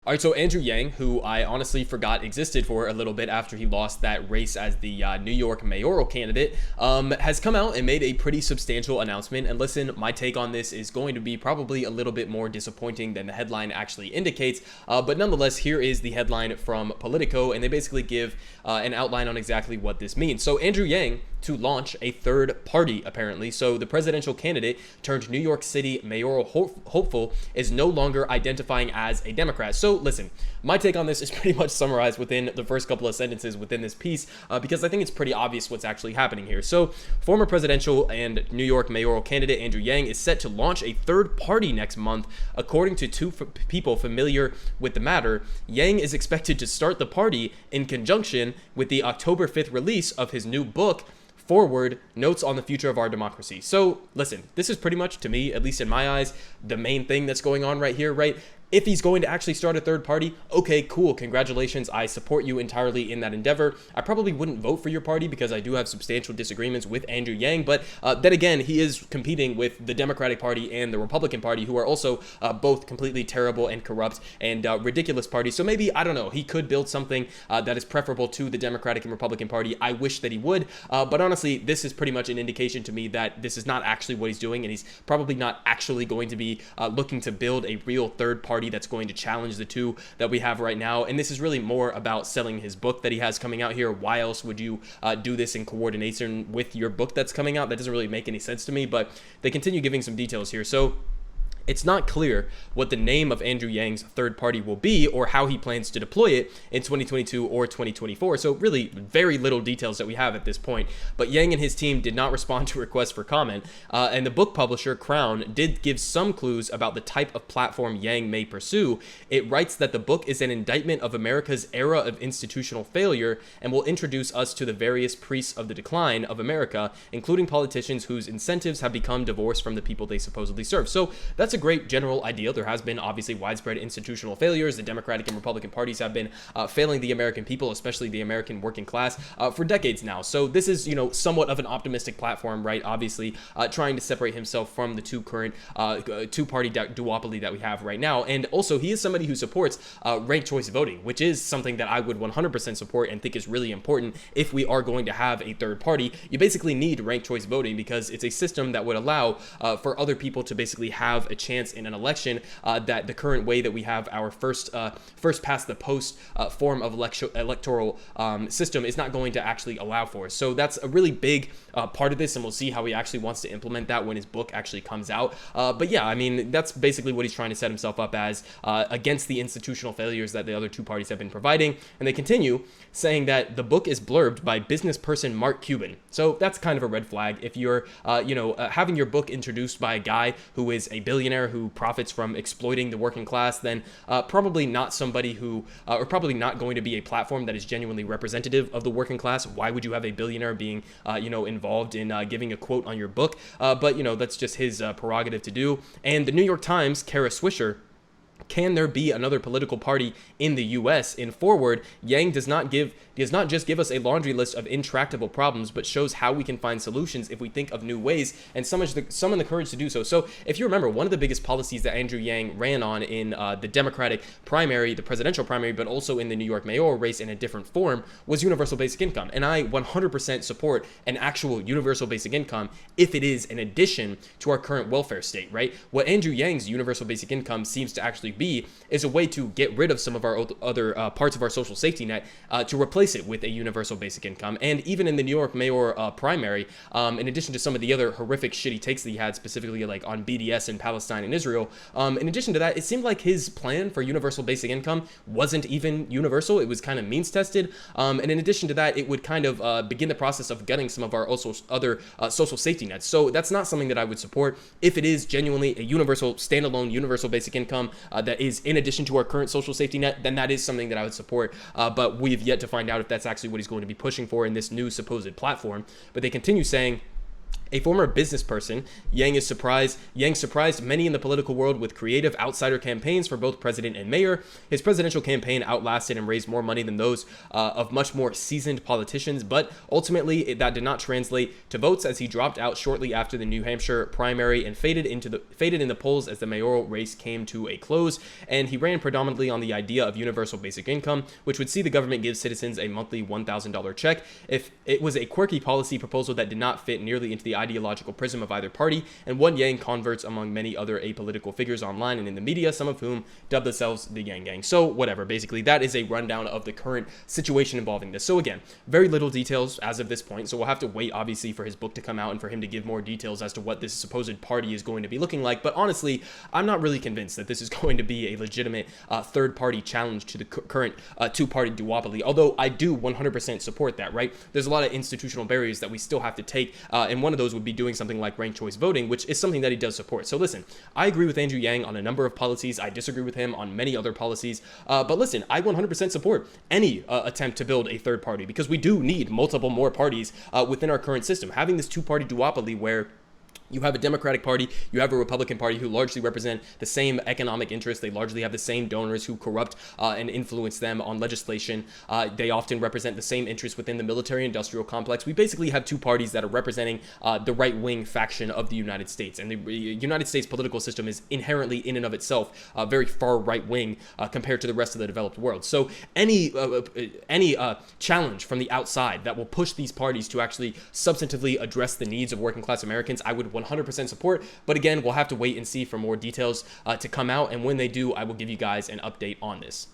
All right, so Andrew Yang, who I honestly forgot existed for a little bit after he lost that race as the New York mayoral candidate, has come out and made a pretty substantial announcement. And listen, my take on this is going to be probably a little bit more disappointing than the headline actually indicates. But nonetheless, here is the headline from Politico, and they basically give an outline on exactly what this means. So Andrew Yang to launch a third party, apparently. So the presidential candidate turned New York City mayoral hopeful is no longer identifying as a Democrat. So listen, my take on this is pretty much summarized within the first couple of sentences within this piece, because I think it's pretty obvious what's actually happening here. So former presidential and New York mayoral candidate Andrew Yang is set to launch a third party next month. According to two people familiar with the matter, Yang is expected to start the party in conjunction with the October 5th release of his new book, Forward, Notes on the Future of Our Democracy. So listen, this is pretty much, to me, at least in my eyes, the main thing that's going on right here, right? If he's going to actually start a third party, okay, cool, congratulations. I support you entirely in that endeavor. I probably wouldn't vote for your party because I do have substantial disagreements with Andrew Yang, but then again, he is competing with the Democratic Party and the Republican Party, who are also both completely terrible and corrupt and ridiculous parties. So maybe, I don't know, he could build something that is preferable to the Democratic and Republican Party. I wish that he would, but honestly, this is pretty much an indication to me that this is not actually what he's doing, and he's probably not actually going to be looking to build a real third party that's going to challenge the two that we have right now. And this is really more about selling his book that he has coming out here. Why else would you do this in coordination with your book that's coming out? That doesn't really make any sense to me, but they continue giving some details here. So it's not clear what the name of Andrew Yang's third party will be or how he plans to deploy it in 2022 or 2024. So really very little details that we have at this point. But Yang and his team did not respond to requests for comment. And the book publisher, Crown, did give some clues about the type of platform Yang may pursue. It writes that the book is an indictment of America's era of institutional failure and will introduce us to the various priests of the decline of America, including politicians whose incentives have become divorced from the people they supposedly serve. So that's a great general idea. There has been obviously widespread institutional failures. The Democratic and Republican parties have been failing the American people, especially the American working class, for decades now. So this is, somewhat of an optimistic platform, right? Obviously, trying to separate himself from the two current two-party duopoly that we have right now. And also, he is somebody who supports ranked choice voting, which is something that I would 100% support and think is really important if we are going to have a third party. You basically need ranked choice voting because it's a system that would allow for other people to basically have a chance in an election that the current way that we have our first past the post form of electoral system is not going to actually allow for. So that's a really big part of this, and we'll see how he actually wants to implement that when his book actually comes out. But yeah, I mean, that's basically what he's trying to set himself up as against the institutional failures that the other two parties have been providing. And they continue saying that the book is blurbed by business person Mark Cuban. So that's kind of a red flag. If you're, having your book introduced by a guy who is a billionaire who profits from exploiting the working class, then probably not somebody who, or probably not going to be a platform that is genuinely representative of the working class. Why would you have a billionaire being, involved in giving a quote on your book? But that's just his prerogative to do. And the New York Times, Kara Swisher, can there be another political party in the U.S.? In Forward, Yang does not just give us a laundry list of intractable problems, but shows how we can find solutions if we think of new ways and summon the courage to do so. So if you remember, one of the biggest policies that Andrew Yang ran on in the Democratic primary, the presidential primary, but also in the New York mayoral race in a different form, was universal basic income. And I 100% support an actual universal basic income if it is an addition to our current welfare state, right? What Andrew Yang's universal basic income seems to actually be is a way to get rid of some of our other parts of our social safety net to replace it with a universal basic income. And even in the New York mayor primary, in addition to some of the other horrific shitty takes that he had, specifically like on BDS and Palestine and Israel, in addition to that, it seemed like his plan for universal basic income wasn't even universal. It was kind of means tested. And in addition to that, it would kind of begin the process of gutting some of our also other social safety nets. So that's not something that I would support. If it is genuinely a universal, standalone, universal basic income that is in addition to our current social safety net, then that is something that I would support. But we've yet to find out if that's actually what he's going to be pushing for in this new supposed platform. But they continue saying, A former business person, Yang surprised many in the political world with creative outsider campaigns for both president and mayor. His presidential campaign outlasted and raised more money than those of much more seasoned politicians, but ultimately that did not translate to votes, as he dropped out shortly after the New Hampshire primary and faded in the polls as the mayoral race came to a close. And he ran predominantly on the idea of universal basic income, which would see the government give citizens a monthly $1,000 check. If it was a quirky policy proposal that did not fit nearly into the ideological prism of either party, and won Yang converts among many other apolitical figures online and in the media, some of whom dubbed themselves the Yang Gang. So whatever, basically that is a rundown of the current situation involving this. So again, very little details as of this point, so we'll have to wait obviously for his book to come out and for him to give more details as to what this supposed party is going to be looking like. But honestly, I'm not really convinced that this is going to be a legitimate third party challenge to the current two-party duopoly, although I do 100% support that, right? There's a lot of institutional barriers that we still have to take, and one of those would be doing something like ranked choice voting, which is something that he does support. So listen, I agree with Andrew Yang on a number of policies. I disagree with him on many other policies. But listen, I 100% support any attempt to build a third party, because we do need multiple more parties within our current system. Having this two-party duopoly where you have a Democratic Party, you have a Republican Party who largely represent the same economic interests. They largely have the same donors who corrupt and influence them on legislation. They often represent the same interests within the military-industrial complex. We basically have two parties that are representing the right-wing faction of the United States. And the United States political system is inherently, in and of itself, very far right-wing compared to the rest of the developed world. So any challenge from the outside that will push these parties to actually substantively address the needs of working-class Americans, I would 100% support. But again, we'll have to wait and see for more details to come out, and when they do, I will give you guys an update on this.